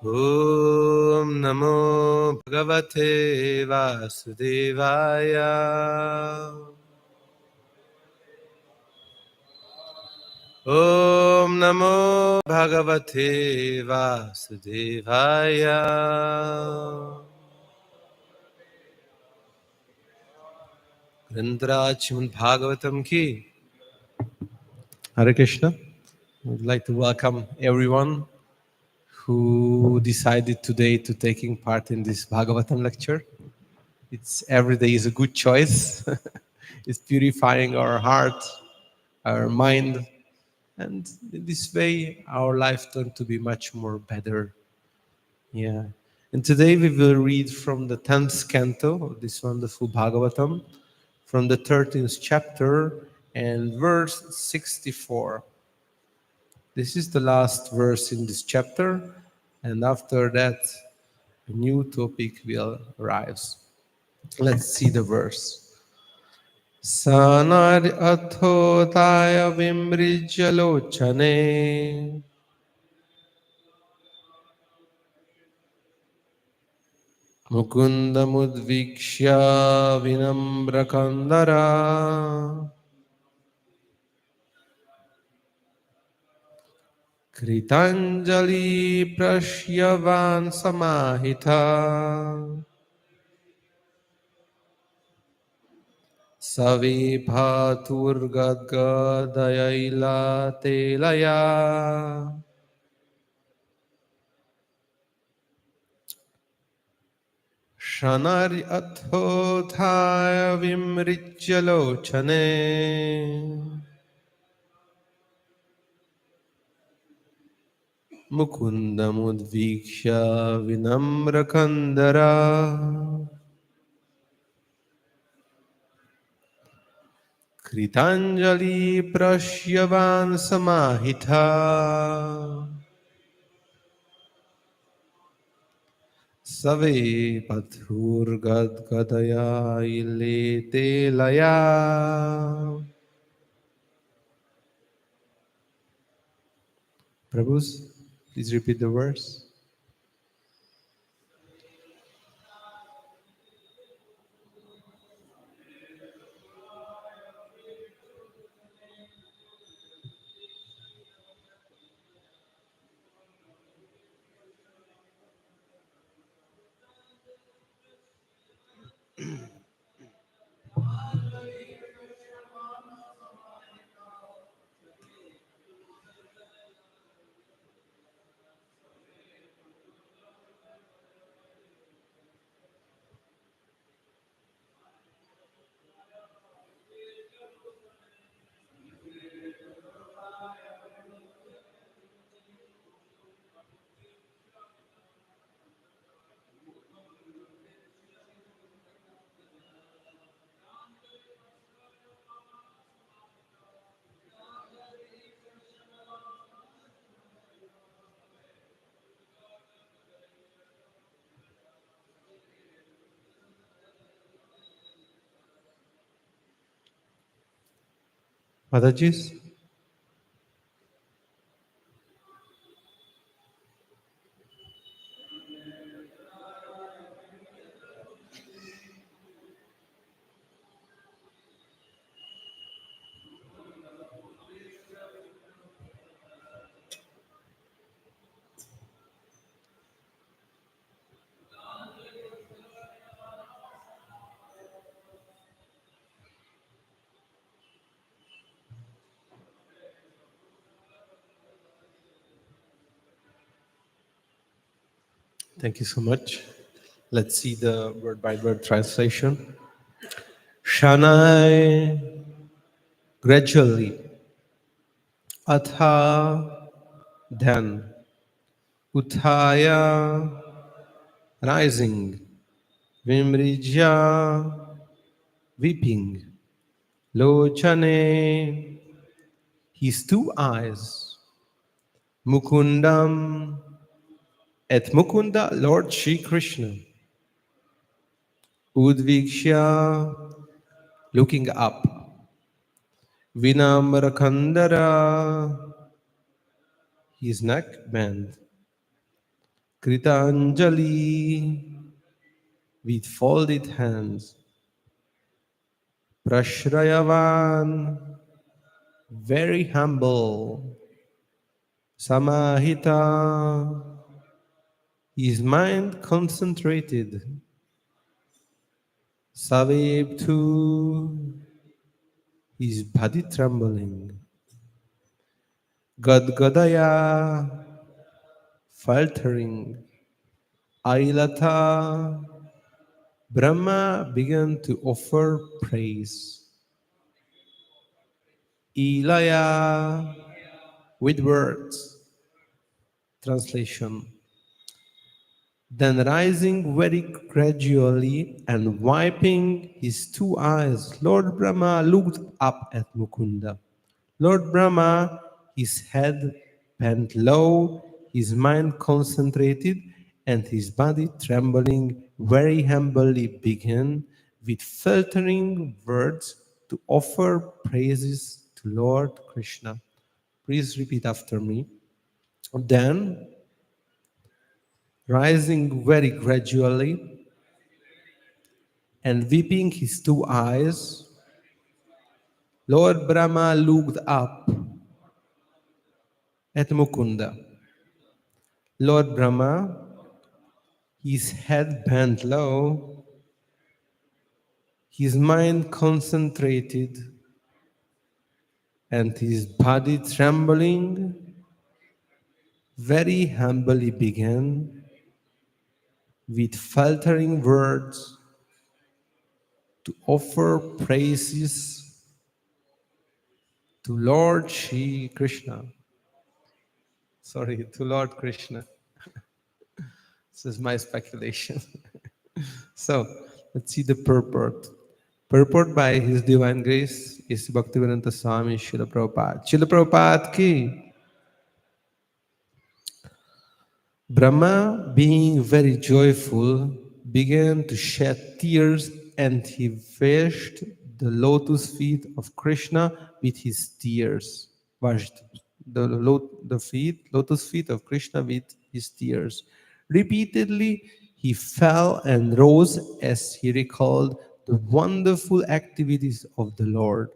Om Namo Bhagavate Vasudevaya. Om Namo Bhagavate Vasudevaya. Grantaraj Bhagavatam ki. Hare Krishna. I would like to welcome everyone who decided today to taking part in this Bhagavatam lecture. It's every day is a good choice. It's purifying our heart, our mind, and in this way our life turned to be much more better. Yeah. And today we will read from the 10th canto of this wonderful Bhagavatam, from the 13th chapter and verse 64. This is the last verse in this chapter, and after that a new topic will arise. Let's see the verse. Sanar athodaya vimrijalochane Mukunda mudvikshya vinambrakandara Kritanjali prashyavan samahita Savi bhatur gadgadayila telaya Shanari athodhaya vimrijalochane Mukunda mudviksha vinamrakandara Kritanjali prashyavan samahita Save pathur gadgadaya ilete laya. Prabhus, please repeat the verse. Madhajis? Thank you so much. Let's see the word by word translation. Shanai, gradually. Atha, then. Uthaya, rising. Vimrijya, weeping. Lochane, his two eyes. Mukundam, at Mukunda, Lord Shri Krishna. Udvikshya, looking up. Vinamrakandara, his neck bent. Kritanjali, with folded hands. Prashrayavan, very humble. Samahita, his mind concentrated. Savebtu, his body trembling. Gadgadaya, faltering. Ailata, Brahma began to offer praise. Ilaya, with words. Translation. Then rising very gradually and wiping his two eyes, Lord Brahma looked up at Mukunda. Lord Brahma, his head bent low, his mind concentrated, and his body trembling, very humbly began with faltering words to offer praises to Lord Krishna. Please repeat after me. Then, rising very gradually and weeping his two eyes, Lord Brahma looked up at Mukunda. Lord Brahma, his head bent low, his mind concentrated, and his body trembling, very humbly began with faltering words to offer praises to Lord Shri Krishna. Sorry, to Lord Krishna. This is my speculation. So, let's see the purport. Purport by His Divine Grace is Bhaktivedanta Swami Srila Prabhupada. Srila Prabhupada ki. Brahma, being very joyful, began to shed tears, and he washed the lotus feet of Krishna with his tears. Washed the lotus feet of Krishna with his tears. Repeatedly, he fell and rose as he recalled the wonderful activities of the Lord.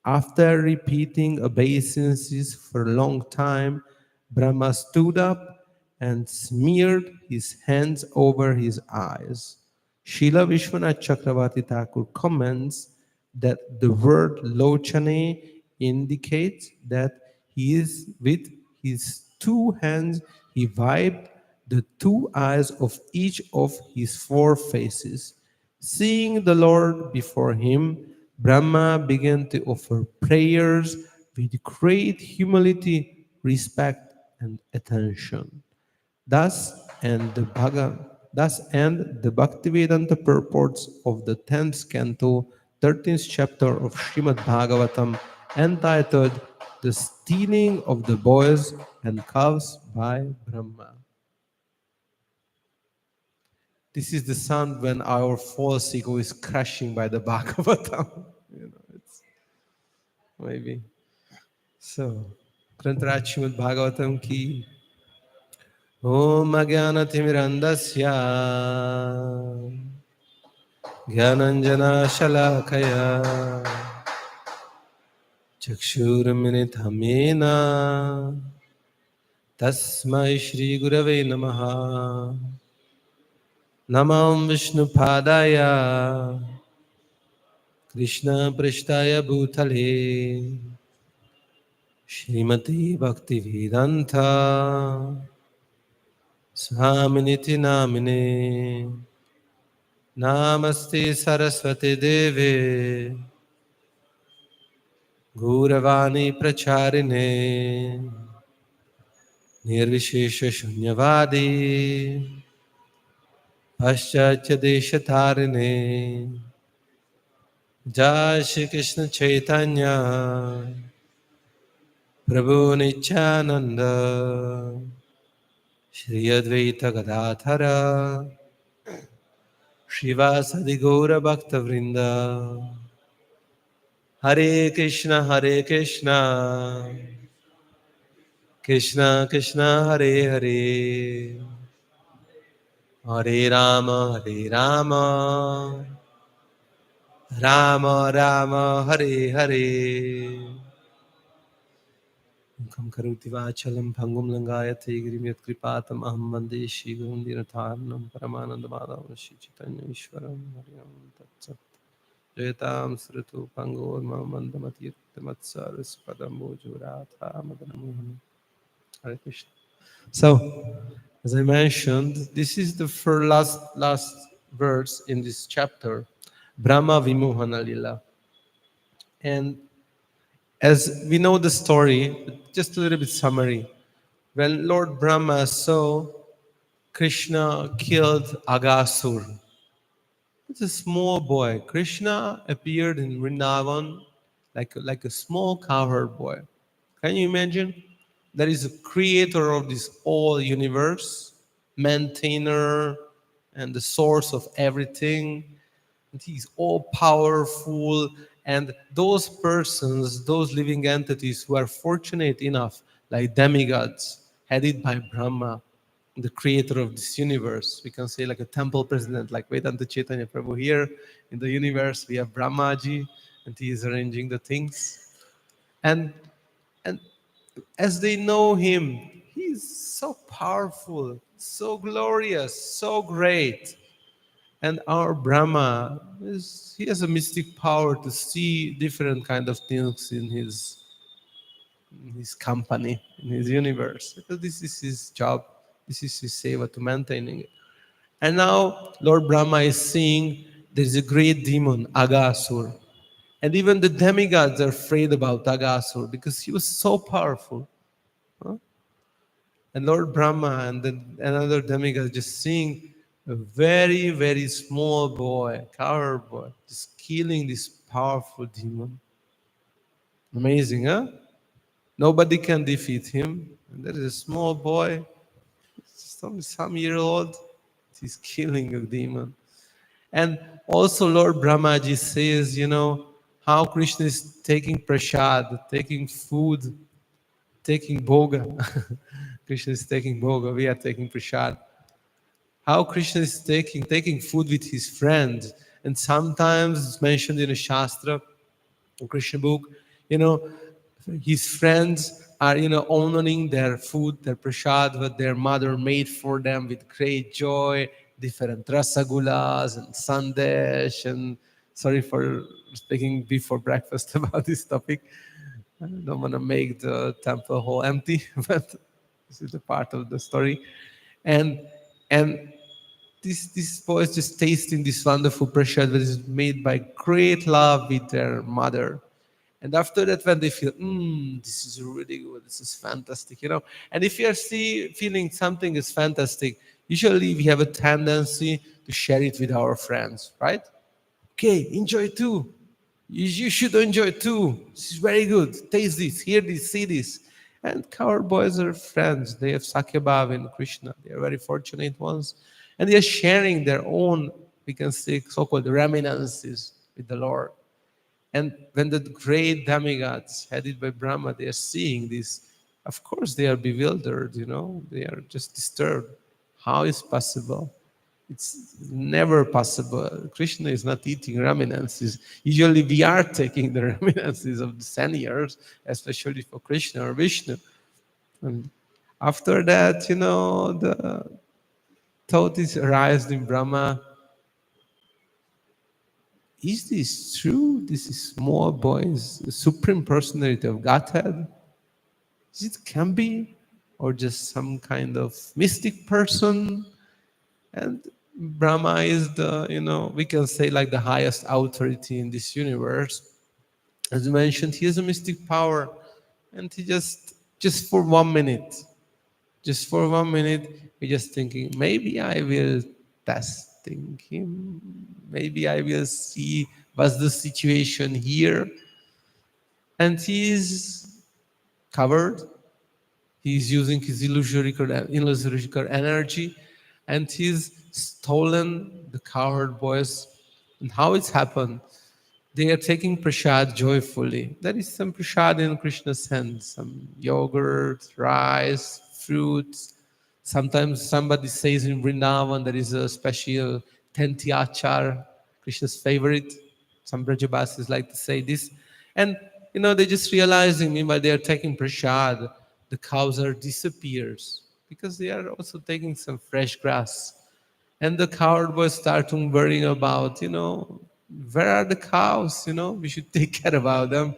After repeating obeisances for a long time, Brahma stood up and smeared his hands over his eyes. Srila Vishwanath Chakravarti Thakur comments that the word lochane indicates that he is with his two hands he wiped the two eyes of each of his four faces. Seeing the Lord before him, Brahma began to offer prayers with great humility, respect, and attention. Thus end the Bhaktivedanta purports of the 10th canto, 13th chapter of Srimad Bhagavatam, entitled The Stealing of the Boys and Calves by Brahma. This is the sound when our false ego is crashing by the Bhagavatam. It's maybe. So, Grantaraj Srimad Bhagavatam ki Om Ajnanatimmirandasya Jnananjana Shalakaya Chakshurmilitamena Tasmai Shri Gurave Namaha Namam Vishnupadaya Krishna Prishtaya Bhutale Srimati Bhaktivedanta Swaminiti Namine Namaste Saraswati Deve Gauravani Pracharine Nirvishesha Shunyavadi Paschatya Deshatarine Jai Shri Krishna Chaitanya Prabhu Nityananda Shri Advaita Gadadhara Srivasadi Gaura Bhakta Vrinda Hare Krishna Krishna Krishna Hare Hare Hare Rama, Hare Rama, Rama Rama, Hare Hare. Kam karoti vachalam bhangum langayate girim yat kripatam aham vande Shri Gurun Dinatharanam Paramananda Madhavam Shri Chaitanya Ishwaram Hariyam Tatsat Jaitam Sritu Pangor Mamandamati Matsaris Padambo Juratha Madanamohan. Hare Krishna. So, as I mentioned, this is the last verse in this chapter, Brahma Vimuhana Lila. And as we know the story, but just a little bit summary. When Lord Brahma saw Krishna killed Aghasur, it's a small boy. Krishna appeared in Vrindavan like a small cowherd boy. Can you imagine? There is a creator of this whole universe, maintainer, and the source of everything. And he's all powerful. And those persons, those living entities who are fortunate enough, like demigods, headed by Brahma, the creator of this universe. We can say like a temple president, like Vedanta Chaitanya Prabhu here in the universe. We have Brahmaji, and he is arranging the things. And and as they know him, he's so powerful, so glorious, so great. And our Brahma he has a mystic power to see different kind of things in his company, in his universe, because this is his job, this is his seva to maintaining it. And now Lord Brahma is seeing there's a great demon, Aghasur. And even the demigods are afraid about Aghasur because he was so powerful. Huh? And Lord Brahma and then another demigod just seeing a very, very small boy, coward boy, just killing this powerful demon. Amazing, huh? Nobody can defeat him. And there is a small boy, some year old, he's killing a demon. And also Lord Brahmaji says, how Krishna is taking prasad, taking food, taking bhoga. Krishna is taking bhoga, we are taking prasad. How Krishna is taking food with his friends. And sometimes it's mentioned in a Shastra, a Krishna book, you know, his friends are, honoring their food, their prasad, what their mother made for them with great joy, different rasagulas and sandesh. And sorry for speaking before breakfast about this topic. I don't want to make the temple hall empty, but this is a part of the story. And and these boys just tasting this wonderful prasad that is made by great love with their mother. And after that, when they feel, this is really good, this is fantastic, And if you are feeling something is fantastic, usually we have a tendency to share it with our friends, right? Okay, enjoy too. You should enjoy too. This is very good. Taste this, hear this, see this. And coward boys are friends. They have Sakyabhav and Krishna. They are very fortunate ones. And they are sharing their own, we can say, so-called reminiscences with the Lord. And when the great demigods headed by Brahma, they are seeing this, of course they are bewildered, They are just disturbed. How is possible? It's never possible. Krishna is not eating reminiscences. Usually we are taking the reminiscences of the seniors, especially for Krishna or Vishnu. And after that, the thought is arised in Brahma. Is this true? This is small boy is the supreme personality of Godhead? Is it can be? Or just some kind of mystic person? And Brahma is the, we can say like the highest authority in this universe. As you mentioned, he has a mystic power. And he just for 1 minute, we're just thinking, maybe I will testing him. Maybe I will see what's the situation here. And he is covered. He's using his illusory energy, and he's stolen the cowherd boys. And how it's happened? They are taking prasad joyfully. There is some prasad in Krishna's hand, some yogurt, rice, fruits. Sometimes somebody says in Vrindavan there is a special Tentyachar, Krishna's favorite. Some Brajabasis like to say this. And, they're just realizing while they are taking prasad, the cows are disappears because they are also taking some fresh grass. And the coward boys start worrying about, where are the cows? We should take care about them.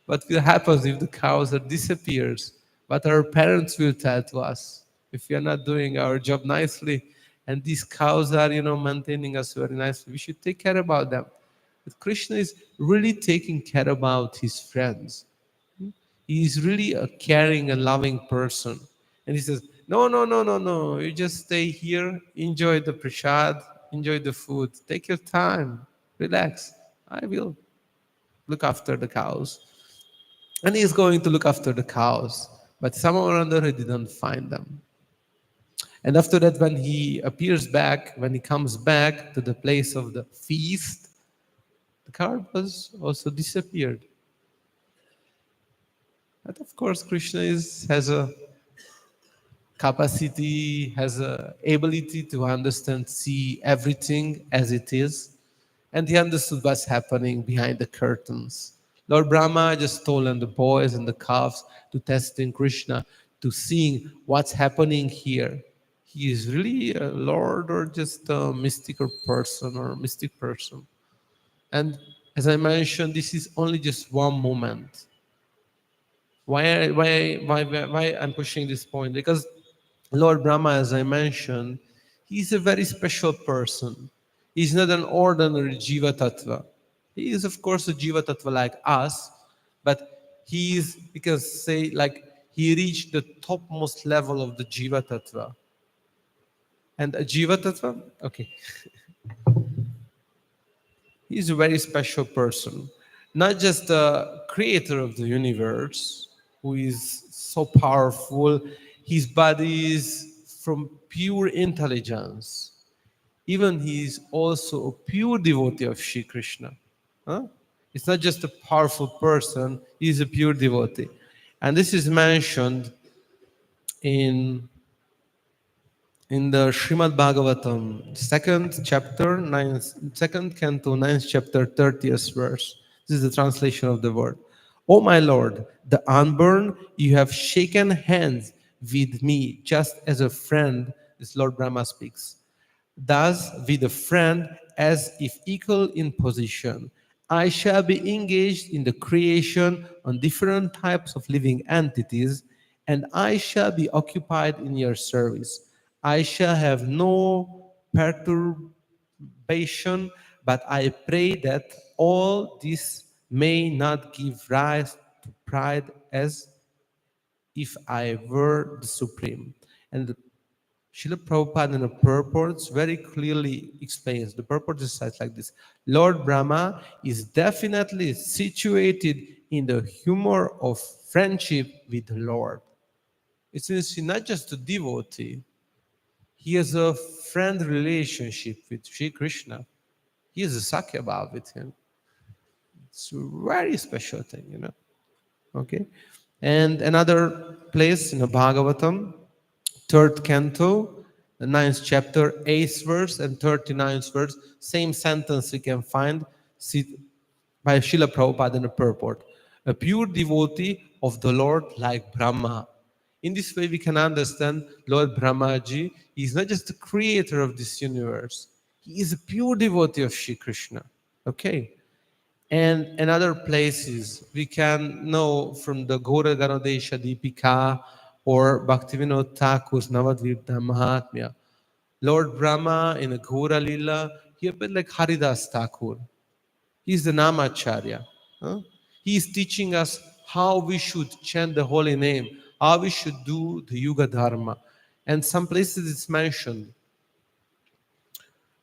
What will happen if the cows are disappears? What our parents will tell to us if we are not doing our job nicely? And these cows are, maintaining us very nicely. We should take care about them. But Krishna is really taking care about his friends. He is really a caring and loving person. And he says, no, no, no, no, no. You just stay here, enjoy the prasad, enjoy the food. Take your time, relax. I will look after the cows. And he's going to look after the cows. But somehow or another, he didn't find them. And after that, when he appears back, when he comes back to the place of the feast, the cow was also disappeared. But of course, Krishna has a capacity, has a ability to understand, see everything as it is. And he understood what's happening behind the curtains. Lord Brahma just told the boys and the calves to testing Krishna, to seeing what's happening here. He is really a Lord or just a mystical person or a mystic person. And as I mentioned, this is only just one moment. Why I'm pushing this point? Because Lord Brahma, as I mentioned, he's a very special person. He's not an ordinary Jiva Tattva. He is, of course, a Jiva Tattva like us, but he is, because say, like, he reached the topmost level of the Jiva Tattva. And a Jiva Tattva, okay, he's a very special person. Not just the creator of the universe, who is so powerful, his body is from pure intelligence. Even he is also a pure devotee of Shri Krishna. Huh? It's not just a powerful person, he is a pure devotee. And this is mentioned in the Srimad Bhagavatam, second chapter, second canto, 9th chapter, 30th verse. This is the translation of the word. O my Lord, the unborn, you have shaken hands with me just as a friend, this Lord Brahma speaks. Thus, with a friend, as if equal in position, I shall be engaged in the creation on different types of living entities, and I shall be occupied in your service. I shall have no perturbation, but I pray that all this may not give rise to pride as if I were the supreme. And Srila Prabhupada in the purports very clearly explains. The purport is like this. Lord Brahma is definitely situated in the humor of friendship with the Lord. It's not just a devotee. He has a friend relationship with Sri Krishna. He has a Sakya Bhav with him. It's a very special thing, Okay? And another place in the Bhagavatam, third canto, the 9th chapter, 8th verse and 39th verse, same sentence we can find by Srila Prabhupada in the purport. A pure devotee of the Lord like Brahma. In this way we can understand Lord Brahmaji is not just the creator of this universe. He is a pure devotee of Shri Krishna. Okay? And in other places, we can know from the Gaura Ganodesha Deepika or Bhaktivedanta Thakur's Navadvipta Mahatmya. Lord Brahma in a Gaura Lila, he appeared like Haridas Thakur. He's the Namacharya. He is teaching us how we should chant the holy name, how we should do the Yuga Dharma. And some places it's mentioned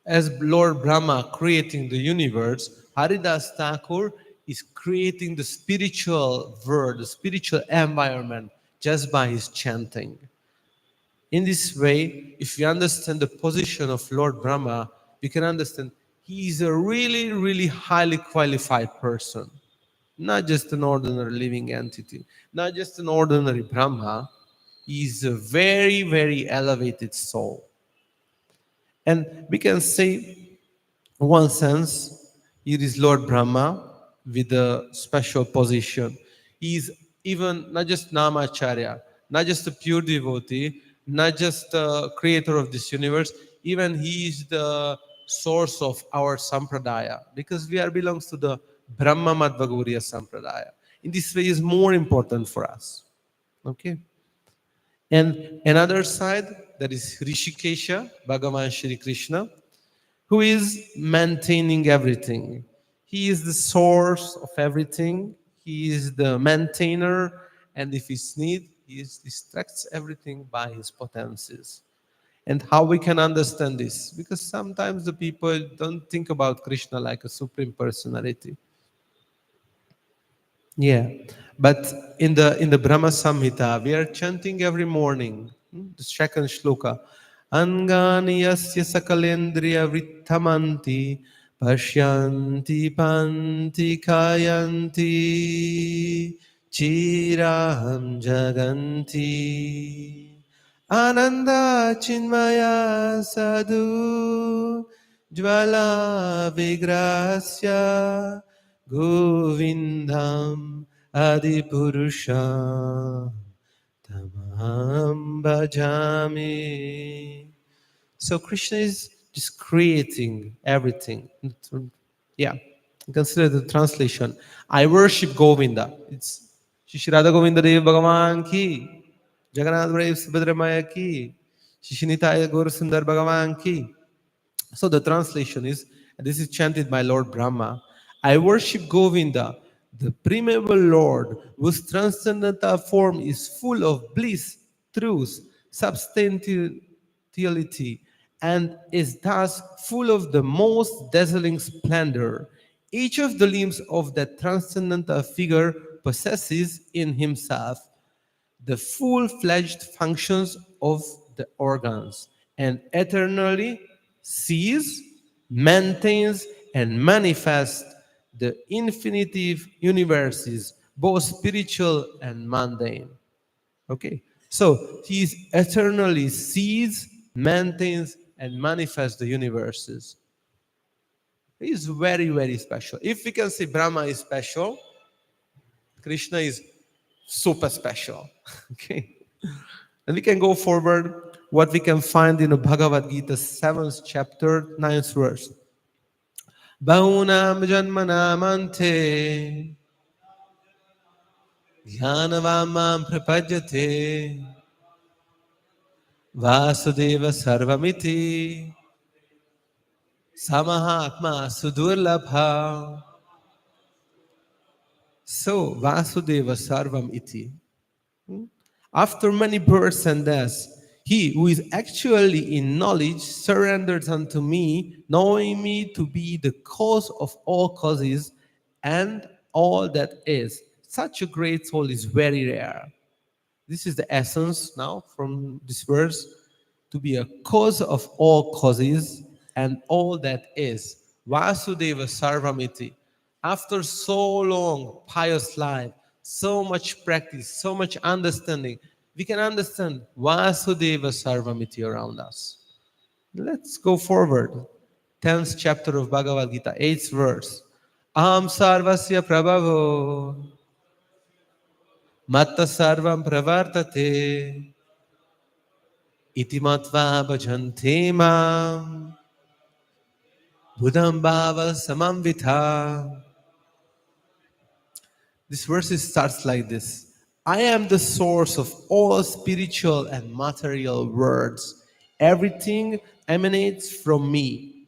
as Lord Brahma creating the universe, Haridas Thakur is creating the spiritual world, the spiritual environment, just by his chanting. In this way, if we understand the position of Lord Brahma, we can understand he is a really, really highly qualified person. Not just an ordinary living entity, not just an ordinary Brahma. He is a very, very elevated soul. And we can say, in one sense, it is Lord Brahma with a special position. He is even not just Namacharya, not just a pure devotee, not just the creator of this universe, even he is the source of our sampradaya, because we are belongs to the Brahma Madhva Gaudiya sampradaya. In this way is more important for us. Okay? And another side, that is Rishikesha, Bhagavan Shri Krishna, who is maintaining everything. He is the source of everything. He is the maintainer, and if it's need, he distracts everything by his potencies. And how we can understand this? Because sometimes the people don't think about Krishna like a supreme personality. Yeah, but in the Brahma Samhita, we are chanting every morning the second shloka. Angani yasya sakalendriya vrittamanti pashyanti panti kayanti chiraham jaganti ananda chinmaya sadhu jvala vigrasya Govindam Adipurusha Tamaham Bhajami. So Krishna is just creating everything. Yeah, consider the translation. I worship Govinda. It's Shri Radha Govinda Dev Bhagavan ki, Jagannath Brave Subhadramaya ki, Shri Nitaya Gaur Sundar Bhagavan ki. So the translation is, and this is chanted by Lord Brahma, I worship Govinda, the primeval Lord, whose transcendental form is full of bliss, truth, substantiality, and is thus full of the most dazzling splendor. Each of the limbs of that transcendental figure possesses in himself the full-fledged functions of the organs, and eternally sees, maintains, and manifests the infinitive universes, both spiritual and mundane. Okay, so he is eternally sees, maintains, and manifests the universes. He is very, very special. If we can say Brahma is special, Krishna is super special. Okay. And we can go forward what we can find in the Bhagavad Gita, 7th chapter, 9th verse. Bahunam janmanamante dhyanavamam prapajyate vasudeva sarvamiti samahatma sudurlabha. So Vasudeva sarvam iti. After many births and deaths, he who is actually in knowledge surrenders unto me, knowing me to be the cause of all causes and all that is. Such a great soul is very rare. This is the essence now from this verse, to be a cause of all causes and all that is. Vasudeva Sarvamiti. After so long pious life, so much practice, so much understanding, we can understand Vasudeva Sarvamiti around us. Let's go forward. 10th chapter of Bhagavad Gita, 8th verse. Aham sarvasya prabhavo matta sarvam pravartate iti matva bhajante mam buddham bhava samamvitha. This verse starts like this. I am the source of all spiritual and material words. Everything emanates from me.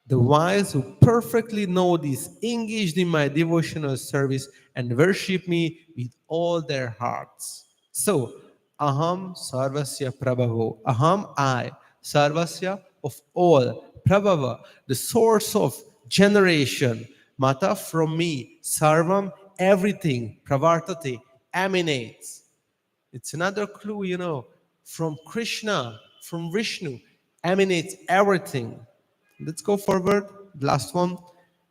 The wise who perfectly know this engaged in my devotional service and worship me with all their hearts. So, aham sarvasya prabhavo. Aham, I, sarvasya, of all. Prabhava, the source of generation. Mata, from me. Sarvam, everything. Pravartate, emanates. It's another clue, from Krishna, from Vishnu, emanates everything. Let's go forward. Last one.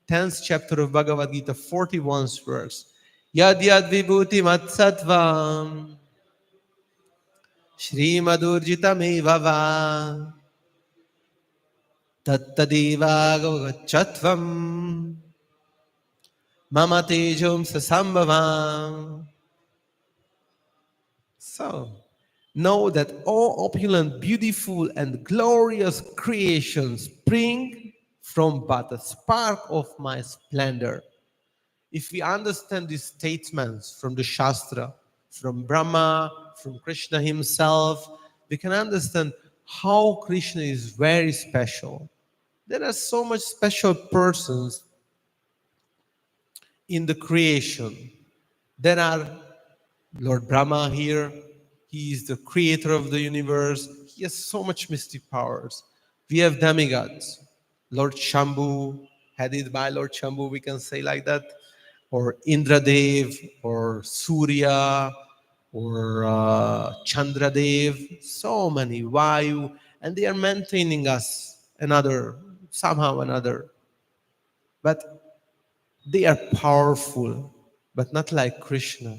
10th chapter of Bhagavad Gita, 41st verse. Yad yad vibhuti mat sattvam Shrimadurjitamevava tattadeva gavachatvam mama tejom sasambhavam. So, know that all opulent, beautiful, and glorious creations spring from but a spark of my splendor. If we understand these statements from the Shastra, from Brahma, from Krishna himself, we can understand how Krishna is very special. There are so much special persons in the creation. There are Lord Brahma here. He is the creator of the universe. He has so much mystic powers. We have demigods. Lord Shambhu, headed by Lord Shambhu, we can say like that, or Indradev, or Surya, or Chandradev, so many, Vayu, and they are maintaining us another, somehow another. But they are powerful, but not like Krishna.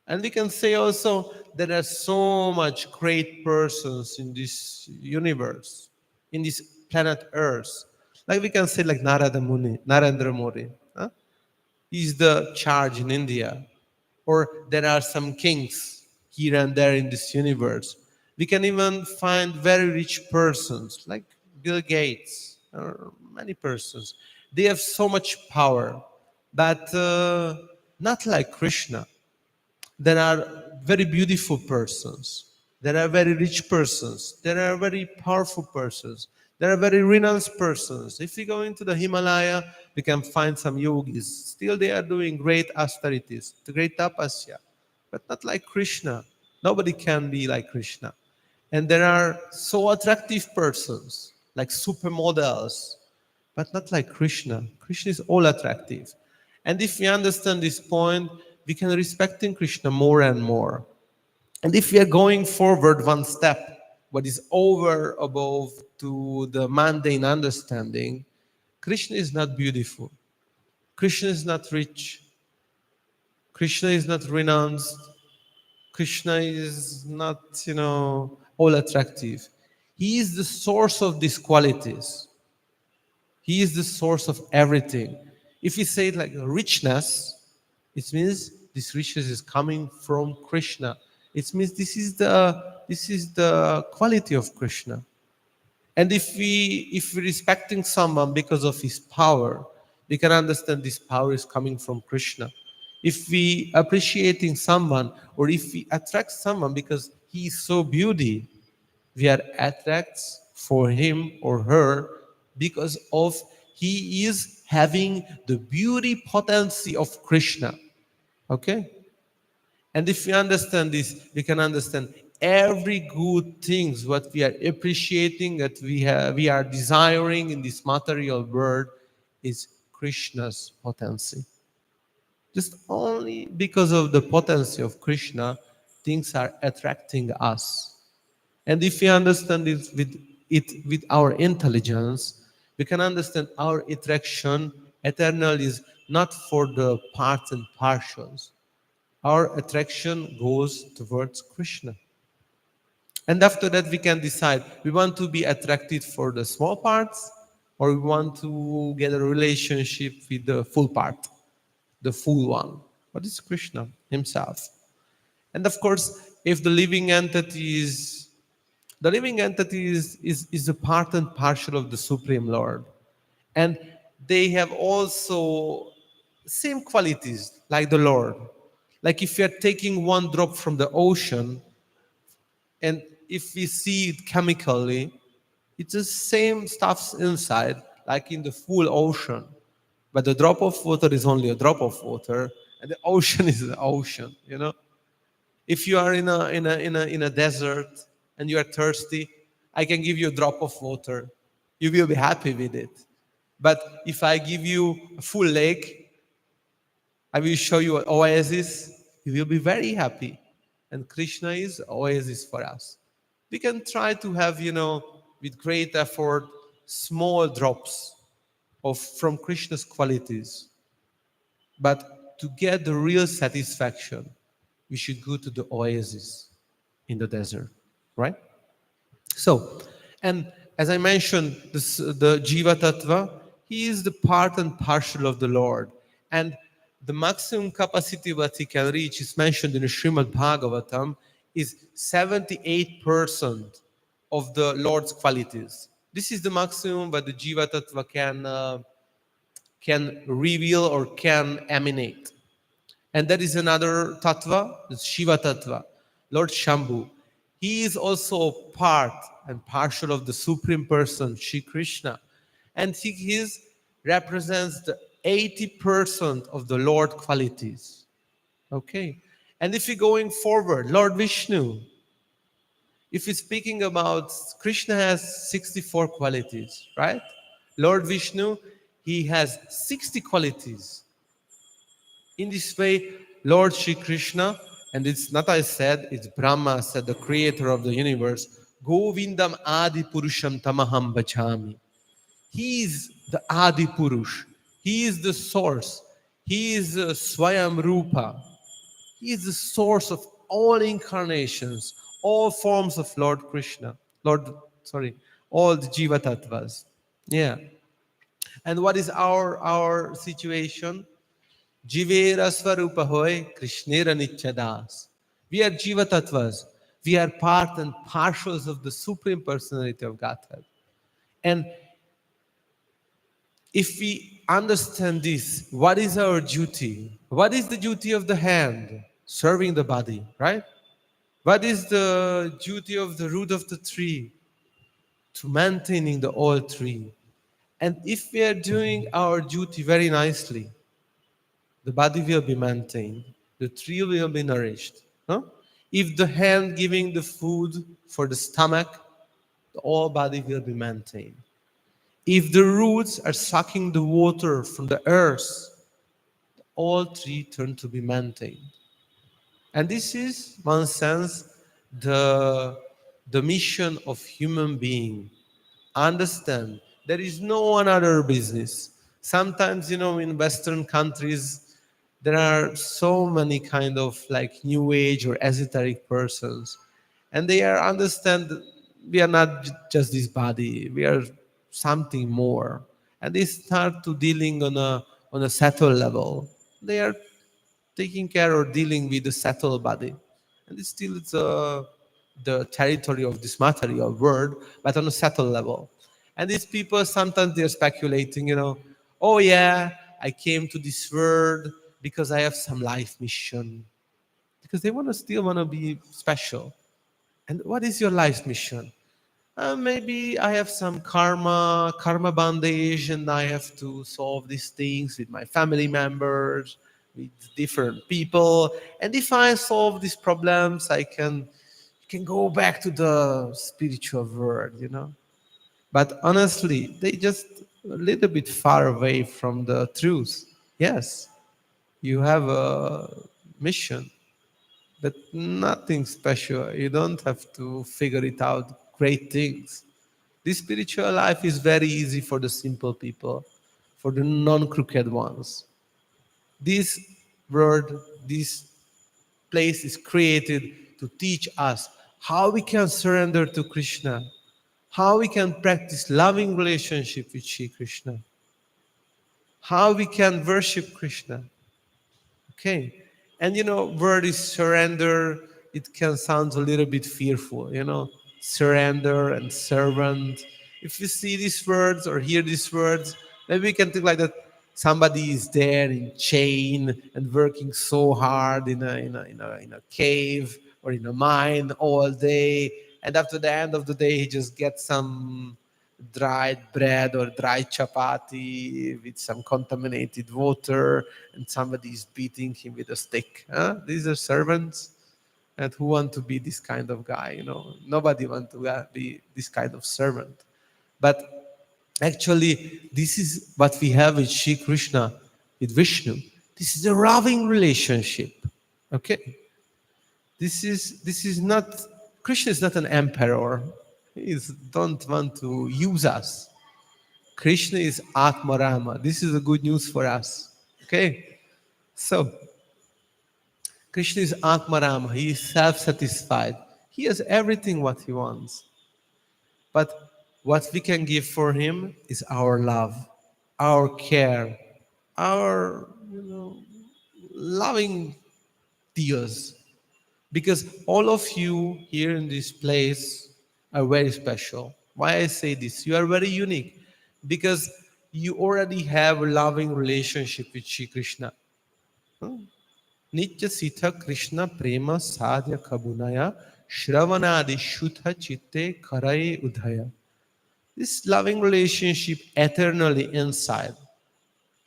And we can say also there are so much great persons in this universe, in this planet Earth. Like we can say like Narendra Modi. Huh? He's the charge in India. Or there are some kings here and there in this universe. We can even find very rich persons like Bill Gates or many persons. They have so much power, but not like Krishna. There are very beautiful persons. There are very rich persons. There are very powerful persons. There are very renounced persons. If we go into the Himalaya, we can find some yogis. Still, they are doing great austerities, the great tapasya, but not like Krishna. Nobody can be like Krishna. And there are so attractive persons, like supermodels, but not like Krishna. Krishna is all attractive. And if we understand this point, we can respecting Krishna more and more. And if we are going forward one step, what is over above to the mundane understanding, Krishna is not beautiful. Krishna is not rich. Krishna is not renounced. Krishna is not, all attractive. He is the source of these qualities. He is the source of everything. If we say it like richness, it means this richness is coming from Krishna. It means this is the quality of Krishna. And if we respecting someone because of his power, we can understand this power is coming from Krishna. If we appreciating someone or if we attract someone because he is so beauty, we are attracts for him or her because of he is having the beauty potency of Krishna. Okay? And if we understand this, we can understand every good things what we are appreciating, that we are desiring in this material world is Krishna's potency. Just only because of the potency of Krishna, things are attracting us. And if we understand it with our intelligence, we can understand our attraction eternal is not for the parts and partials. Our attraction goes towards Krishna. And after that, we can decide we want to be attracted for the small parts or we want to get a relationship with the full part, the full one. What is Krishna himself? And of course, if the living entity is a part and parcel of the Supreme Lord. And they have also same qualities like the Lord. Like if you are taking one drop from the ocean and if we see it chemically, it's the same stuffs inside like in the full ocean. But the drop of water is only a drop of water and the ocean is the ocean. If you are in a desert and you are thirsty, I can give you a drop of water. You will be happy with it. But if I give you a full lake, I will show you an oasis, you will be very happy. And Krishna is oasis for us. We can try to have, with great effort, small drops of from Krishna's qualities. But to get the real satisfaction, we should go to the oasis in the desert. right? So, and as I mentioned, the Jiva Tattva, he is the part and partial of the Lord. And the maximum capacity that he can reach is mentioned in the Srimad Bhagavatam is 78% of the Lord's qualities. This is the maximum that the Jiva Tattva can reveal or can emanate. And there is another tattva, the Shiva tattva, Lord Shambhu. He is also part and partial of the Supreme Person, Shri Krishna. And represents the 80% of the Lord qualities. Okay. And if we're going forward, Lord Vishnu, if we're speaking about Krishna has 64 qualities, right? Lord Vishnu, he has 60 qualities. In this way, Lord Shri Krishna, and it's not I said, it's Brahma said, the creator of the universe, Govindam Adi Purusham Tamaham Bachami. He is the Adi Purush. He is the source. He is Swayam Rupa. He is the source of all incarnations, all forms of Lord Krishna. All the Jiva Tattvas. Yeah. And what is our situation? Jivera Swarupa Hoy, Krishnera Nichadas. We are Jiva Tattvas. We are part and partials of the Supreme Personality of Godhead. And if we understand this, what is our duty? What is the duty of the hand? Serving the body, right? What is the duty of the root of the tree? To maintaining the whole tree. And if we are doing our duty very nicely, the body will be maintained, the tree will be nourished. Huh? If the hand giving the food for the stomach, the whole body will be maintained. If the roots are sucking the water from the earth, the whole tree turn to be maintained. And this is, one sense, the mission of human being. Understand, there is no another business. Sometimes, in Western countries, there are so many kind of like new age or esoteric persons. And they understand that we are not just this body, we are something more. And they start to dealing on a subtle level. They are taking care or dealing with the subtle body. And it's the territory of this material world, but on a subtle level. And these people, sometimes they're speculating, oh yeah, I came to this world because I have some life mission. Because they still want to be special. And what is your life mission? Maybe I have some karma bondage, and I have to solve these things with my family members, with different people. And if I solve these problems, I can go back to the spiritual world. But honestly, they just a little bit far away from the truth. Yes, you have a mission, but nothing special. You don't have to figure it out great things. This spiritual life is very easy for the simple people, for the non-crooked ones. This world, this place is created to teach us how we can surrender to Krishna, how we can practice loving relationship with Shri Krishna, how we can worship Krishna. Okay. And word is surrender, it can sound a little bit fearful, surrender and servant. If you see these words or hear these words, maybe we can think like that somebody is there in chain and working so hard in a cave or in a mine all day, and after the end of the day he just gets some dried bread or dried chapati with some contaminated water, and somebody is beating him with a stick. These are servants, and who want to be this kind of guy? Nobody want to be this kind of servant. But actually, this is what we have with Shri Krishna, with Vishnu. This is a loving relationship. Okay, this is not, Krishna is not an emperor. He don't want to use us. Krishna is Atma Rama. This is a good news for us. Okay? So, Krishna is Atma Rama. He is self-satisfied. He has everything what he wants. But what we can give for him is our love, our care, our loving tears. Because all of you here in this place are very special. Why I say this? You are very unique because you already have a loving relationship with Shri Krishna. Nitya Sita Krishna Prema Sadhya Kabunaya Shravanadi Shuddha Chitte Karai Udhaya. This loving relationship eternally inside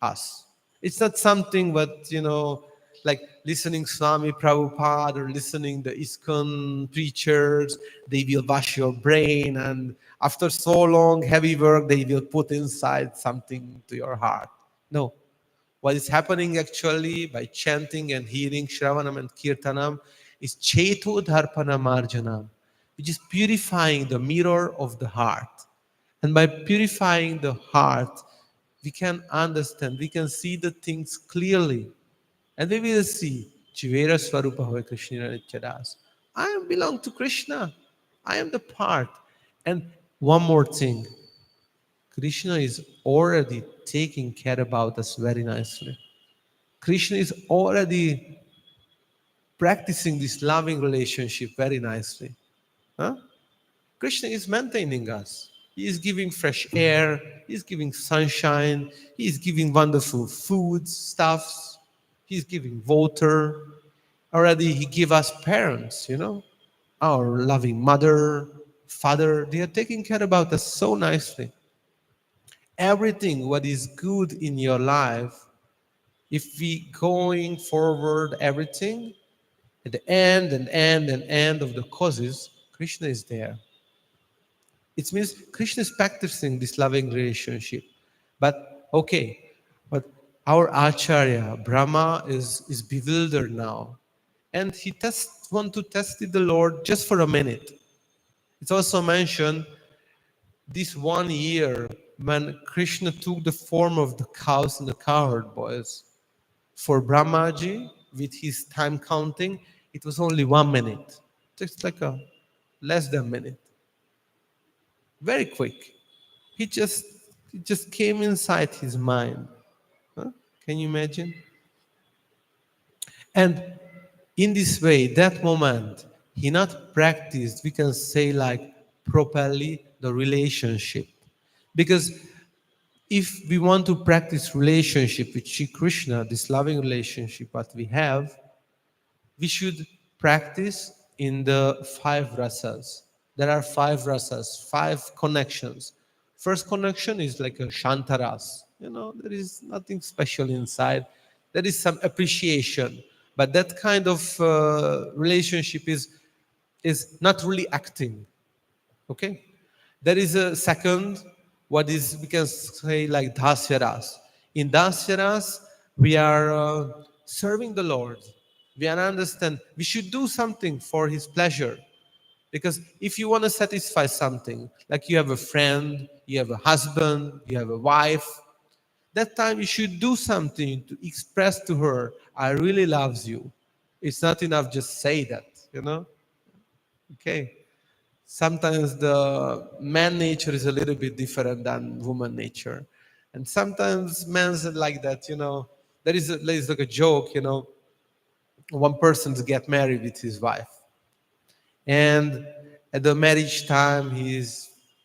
us. It's not something what, like listening Swami Prabhupada or listening the ISKCON preachers, they will wash your brain and after so long heavy work, they will put inside something to your heart. No. What is happening actually by chanting and hearing Shravanam and Kirtanam is Cheto Dharpana Marjanam, which is purifying the mirror of the heart. And by purifying the heart, we can understand, we can see the things clearly. And we will see, Jivera Swarupa Hoy Krishna Nityadas. I belong to Krishna. I am the part. And one more thing, Krishna is already taking care about us very nicely. Krishna is already practicing this loving relationship very nicely. Huh? Krishna is maintaining us. He is giving fresh air. He is giving sunshine. He is giving wonderful foods, stuffs. He is giving water. Already he gave us parents, our loving mother, father. They are taking care about us so nicely. Everything what is good in your life, if we going forward everything, at the end of the causes, Krishna is there. It means Krishna is practicing this loving relationship. But okay, but our Acharya, Brahma, is bewildered now. And he want to test the Lord just for a minute. It's also mentioned this 1 year when Krishna took the form of the cows and the cowherd boys. For Brahmaji, with his time counting, it was only 1 minute. Just like a less than a minute. Very quick. It just came inside his mind. Huh? Can you imagine? And in this way, that moment, he not practiced, we can say like properly, the relationship. Because if we want to practice relationship with Shri Krishna, this loving relationship that we have, we should practice in the 5 rasas. There are 5 rasas, 5 connections. First connection is like a shantaras. There is nothing special inside. There is some appreciation. But that kind of relationship is not really acting. Okay? There is a second, what is, we can say like dasyaras. In dasyaras, we are serving the Lord. We understand we should do something for his pleasure. Because if you want to satisfy something, like you have a friend, you have a husband, you have a wife, that time you should do something to express to her, I really loves you. It's not enough just say that, Okay. Sometimes the man nature is a little bit different than woman nature. And sometimes men's like that, there is like a joke, one person get married with his wife. And at the marriage time,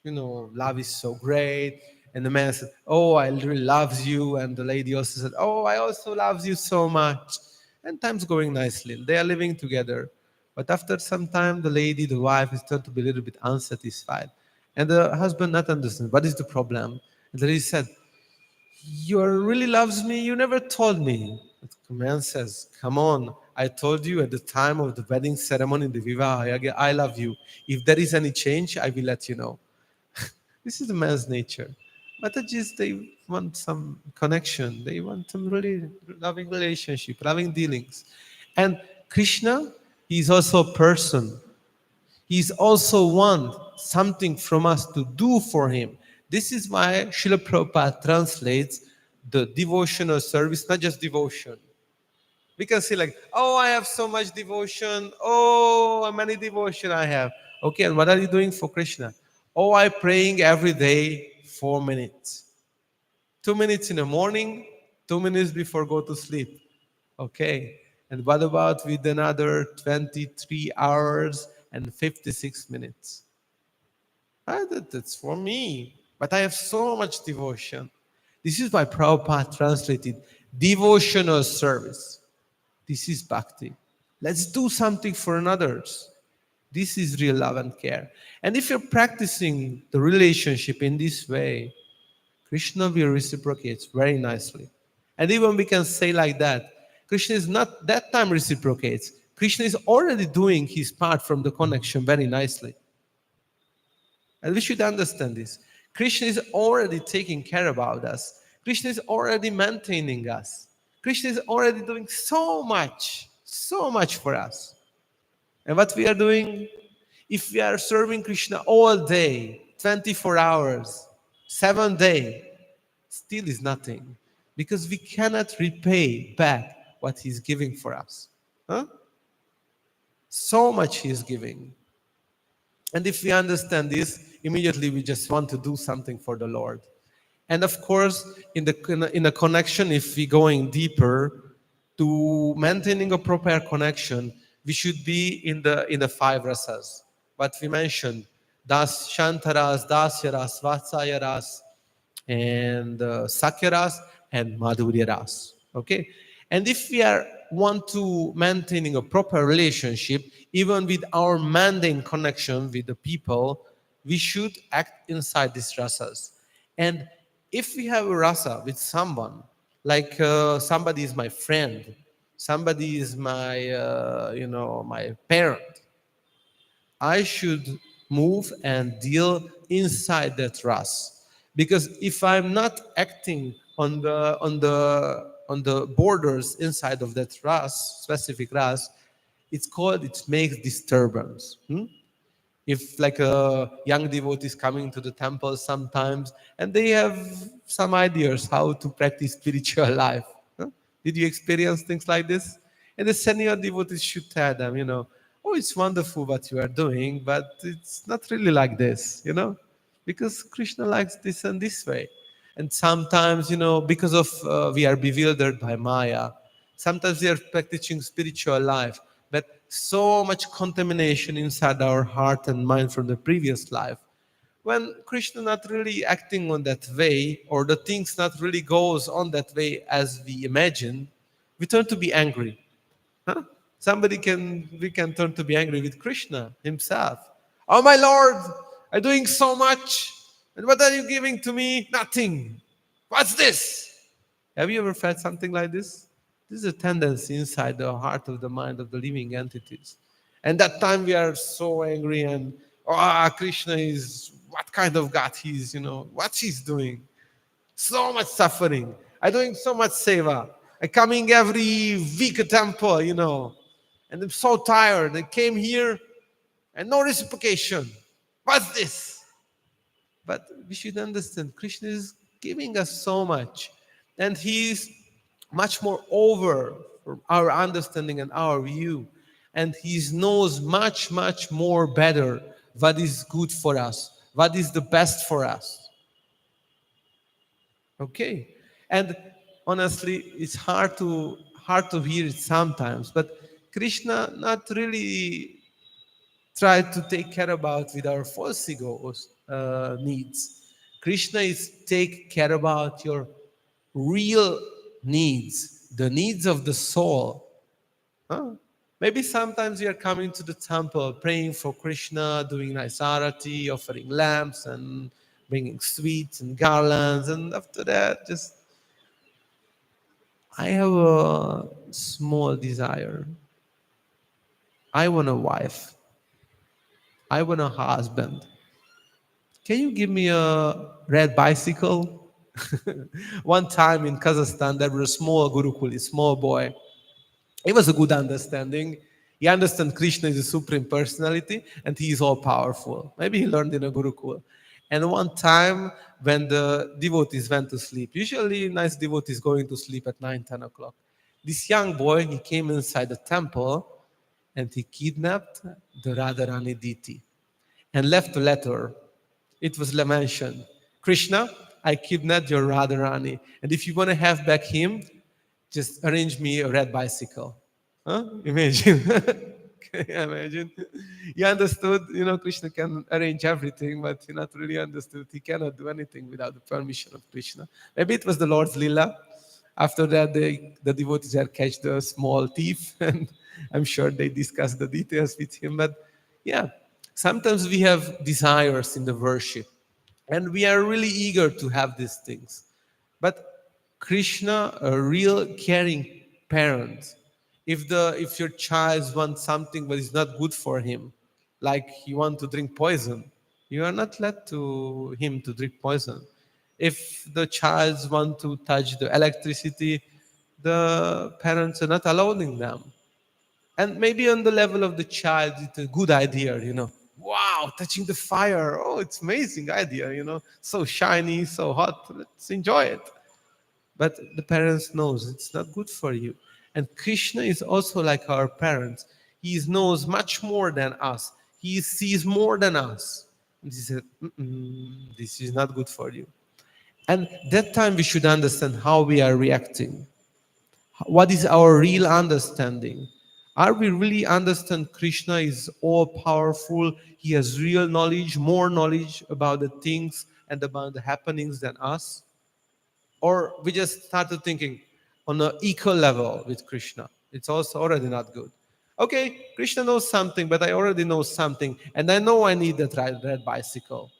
love is so great. And the man said, oh, I really loves you. And the lady also said, oh, I also loves you so much. And time's going nicely. They are living together. But after some time, the wife, is turned to be a little bit unsatisfied. And the husband not understand, what is the problem? And the lady said, you really loves me, you never told me. The man says, come on, I told you at the time of the wedding ceremony, the vivaha, I love you. If there is any change, I will let you know. This is the man's nature. Mataji's, they want some connection. They want some really loving relationship, loving dealings. And Krishna, he is also a person. He is also want something from us to do for him. This is why Srila Prabhupada translates the devotional service, not just devotion. We can see like, oh, I have so much devotion. Oh, how many devotion I have. Okay, and what are you doing for Krishna? Oh, I'm praying every day 4 minutes. 2 minutes in the morning, 2 minutes before go to sleep. Okay. And what about with another 23 hours and 56 minutes? That's for me. But I have so much devotion. This is why Prabhupada translated devotional service. This is bhakti. Let's do something for others. This is real love and care. And if you're practicing the relationship in this way, Krishna will reciprocate very nicely. And even we can say like that, Krishna is not that time reciprocates. Krishna is already doing his part from the connection very nicely. And we should understand this. Krishna is already taking care about us. Krishna is already maintaining us. Krishna is already doing so much for us. And what we are doing, if we are serving Krishna all day, 24 hours, 7 days, still is nothing. Because we cannot repay back what he's giving for us. Huh? So much he is giving. And if we understand this, immediately we just want to do something for the Lord. And of course, in a connection, if we're going deeper to maintaining a proper connection, we should be in the 5 rasas. What we mentioned, das shantaras, dasyaras, vatsayaras, and sakyaras and madhuryaras. Okay, and if we want to maintaining a proper relationship, even with our mundane connection with the people, we should act inside these rasas. And if we have a rasa with someone, like somebody is my friend, somebody is my my parent, I should move and deal inside that ras. Because if I'm not acting on the borders inside of that ras, specific ras, it makes disturbance. If like a young devotee is coming to the temple sometimes and they have some ideas how to practice spiritual life. Did you experience things like this? And the senior devotees should tell them, oh, it's wonderful what you are doing, but it's not really like this, because Krishna likes this and this way. And sometimes, because of we are bewildered by Maya, sometimes we are practicing spiritual life, but so much contamination inside our heart and mind from the previous life. When Krishna not really acting on that way, or the things not really goes on that way as we imagine, we turn to be angry. Huh? We can turn to be angry with Krishna himself. Oh my Lord, I'm doing so much, and what are you giving to me? Nothing. What's this? Have you ever felt something like this? This is a tendency inside the heart of the mind of the living entities. And that time we are so angry and, Krishna is, what kind of God he is, what he's doing. So much suffering. I'm doing so much seva. I'm coming every week to temple, and I'm so tired. I came here and no reciprocation. What's this? But we should understand Krishna is giving us so much. And he's much more over our understanding and our view. And he knows much, much more better what is good for us, what is the best for us. Okay? And honestly, it's hard to hear it sometimes, but Krishna not really try to take care about with our false ego's needs. Krishna is take care about your real needs, the needs of the soul. Huh? Maybe sometimes you are coming to the temple, praying for Krishna, doing nice arati, offering lamps and bringing sweets and garlands, and after that, just I have a small desire. I want a wife. I want a husband. Can you give me a red bicycle? One time in Kazakhstan, there was a small Gurukul, a small boy. It was a good understanding. He understands Krishna is a supreme personality and he is all powerful. Maybe he learned in a Gurukul. And one time when the devotees went to sleep, usually nice devotees going to sleep at 9, 10 o'clock. This young boy, he came inside the temple and he kidnapped the Radharani deity and left a letter. It was mentioned, Krishna, I kidnapped your Radharani, and if you want to have back him, just arrange me a red bicycle. Huh? Imagine. Can you imagine? He understood, Krishna can arrange everything, but he not really understood. He cannot do anything without the permission of Krishna. Maybe it was the Lord's Lila. After that, the devotees had catch the small thief, and I'm sure they discussed the details with him. But yeah, sometimes we have desires in the worship, and we are really eager to have these things. But Krishna, a real caring parent, if your child wants something but it's not good for him, like he wants to drink poison, you are not let to him to drink poison. If the child want to touch the electricity, the parents are not allowing them. And maybe on the level of the child, it's a good idea. Wow, touching the fire. Oh, it's amazing idea. So shiny, so hot. Let's enjoy it. But the parents knows it's not good for you. And Krishna is also like our parents. He knows much more than us. He sees more than us. And he said, this is not good for you. And that time we should understand how we are reacting. What is our real understanding? Are we really understand Krishna is all powerful? He has real knowledge, more knowledge about the things and about the happenings than us? Or we just started thinking on an equal level with Krishna. It's also already not good. Okay, Krishna knows something, but I already know something, and I know I need that red bicycle.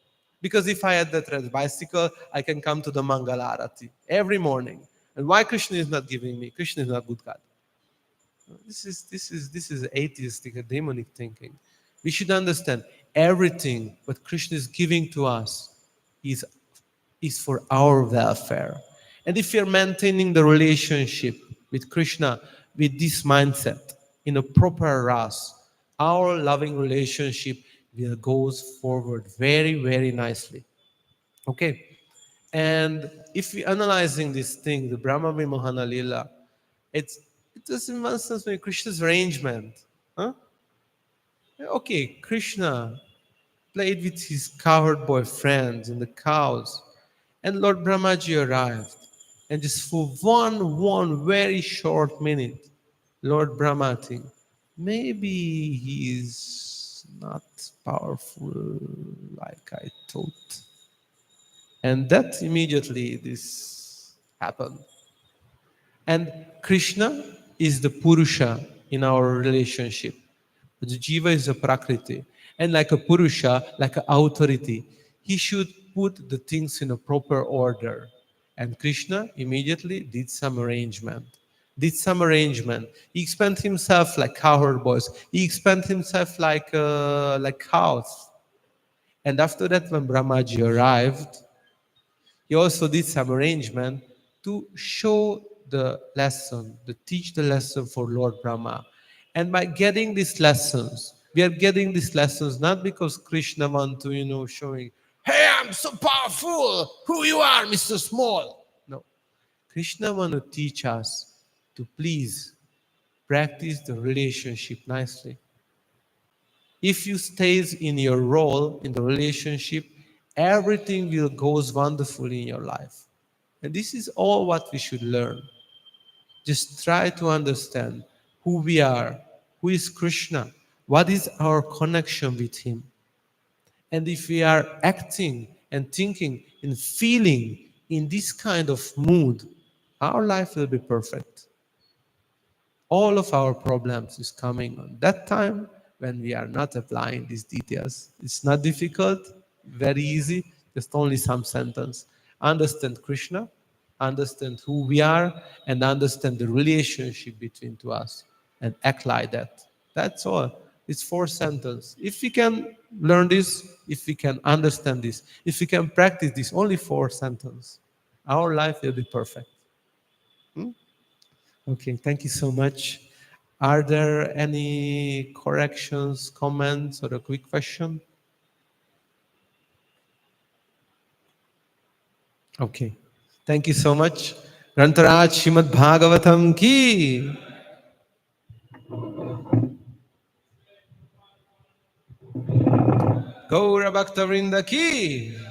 Because if I had that red bicycle, I can come to the Mangala Arati every morning. And why Krishna is not giving me? Krishna is not good God. This is atheistic, demonic thinking. We should understand everything what Krishna is giving to us is for our welfare. And if we are maintaining the relationship with Krishna with this mindset in a proper ras, our loving relationship will goes forward very, very nicely. Okay. And if we analyzing this thing, the Brahma Vimohana Lila, it is in one sense like Krishna's arrangement. Huh? Okay, Krishna played with his cowherd boy friends and the cows, and Lord Brahmaji arrived. And just for one very short minute, Lord Brahma think, maybe he is not powerful like I thought. And that immediately this happened. And Krishna is the Purusha in our relationship. The Jiva is a Prakriti. And like a Purusha, like an authority, he should put the things in a proper order. And Krishna immediately did some arrangement. He expanded himself like cowherd boys. He expanded himself like cows. And after that, when Brahmaji arrived, he also did some arrangement to show the lesson, to teach the lesson for Lord Brahma. And by getting these lessons, we are getting these lessons not because Krishna wants to, showing, hey, I'm so powerful, who you are, Mr. Small. No. Krishna wants to teach us to please practice the relationship nicely. If you stays in your role in the relationship, everything will goes wonderfully in your life. And this is all what we should learn. Just try to understand who we are, who is Krishna, what is our connection with him. And if we are acting and thinking and feeling in this kind of mood, our life will be perfect. All of our problems is coming on that time when we are not applying these details. It's not difficult, very easy, just only some sentence. Understand Krishna, understand who we are, and understand the relationship between to us, and act like that. That's all. It's 4 sentences. If we can learn this, if we can understand this, if we can practice this, only 4 sentences, our life will be perfect. Okay, thank you so much. Are there any corrections, comments, or a quick question? Okay, thank you so much. Rantaraj Srimad Bhagavatam ki. Gaura Bhakta Vrinda ki.